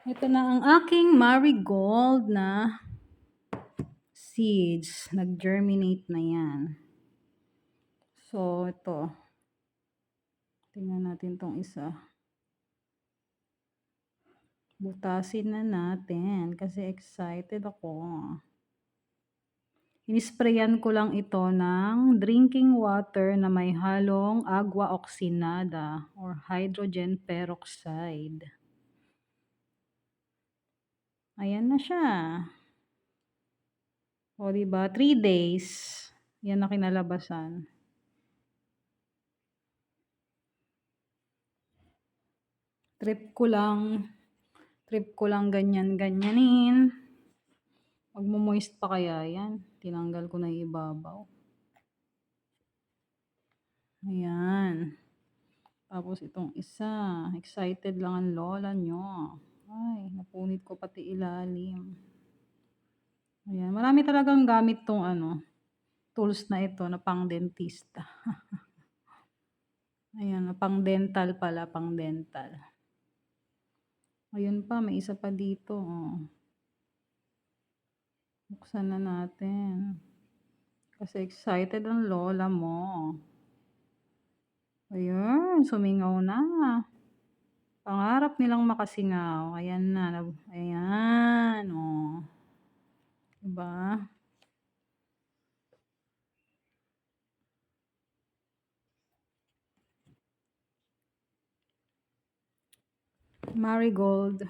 Ito na ang aking marigold na seeds. Nag-germinate na yan. So, ito. Tingnan natin tong isa. Butasin na natin kasi excited ako. Inisprayan ko lang ito ng drinking water na may halong agua oxinada or hydrogen peroxide. Ayan na siya. O, diba? 3 days. Yan na kinalabasan. Trip ko lang ganyan-ganyanin. Magmo-moist pa kaya yan. Tinanggal ko na yung ibabaw. Ayan. Tapos itong isa. Excited lang ang lola nyo. Ay, napunit ko pati ilalim. Ayan. Marami talagang gamit tong tools na ito na pang dentista. Ayan, pang dental pala, pang dental. Ayun pa, may isa pa dito. Oh. Buksan na natin. Kasi excited ang lola mo. Ayun, sumingaw na. Pangarap nilang makasingaw. Ayan na. Ayan, oh. Diba? Marigold.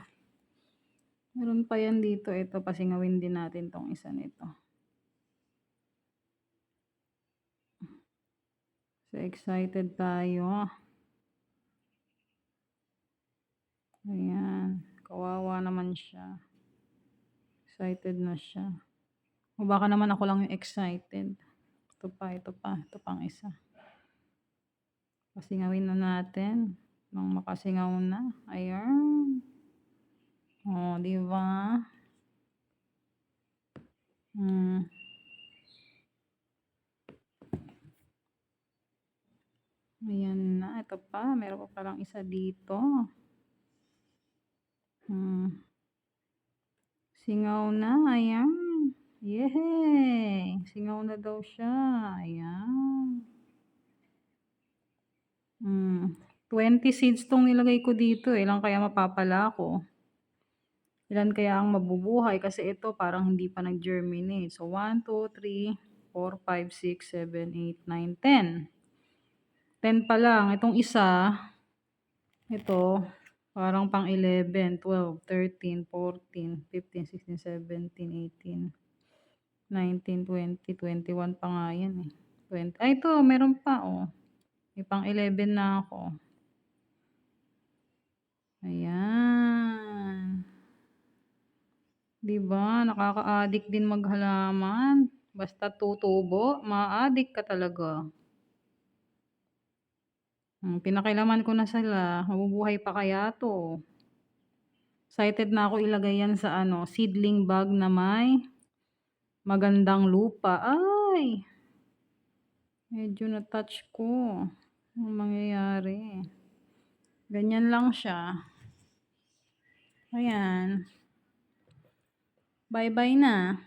Meron pa yan dito. Ito, pasingawin din natin tong isa nito. So, excited tayo. Ayan. Kawawa naman siya. Excited na siya. O baka naman ako lang yung excited. Ito pa, ito pa. Ito pang isa. Pasingawin na natin. Nang makasingaw na. Ayan. O, diba? Ayan na. Ito pa. Meron pa palang isa dito. Singaw na. Ayan. Yehey! Singaw na daw siya. Ayan. 20 seeds tong nilagay ko dito. Ilan kaya mapapala ko? Ilan kaya ang mabubuhay? Kasi ito parang hindi pa nag-germinate. So, 1, 2, 3, 4, 5, 6, 7, 8, 9, 10. 10 pa lang. Itong isa, ito, parang pang 11, 12, 13, 14, 15, 16, 17, 18, 19, 20, 21 pa nga yan eh. 20. Ay, ito, meron pa oh. May pang 11 na ako. Ayan. Diba? Nakaka-addict din maghalaman. Basta tutubo, ma-addict ka talaga. Pinakilaman ko na sila. Mabubuhay pa kaya to? Excited na ako ilagay yan sa seedling bag na may magandang lupa. Ay! Medyo na-touch ko. Ang mangyayari? Ganyan lang siya. Ayan. Bye-bye na.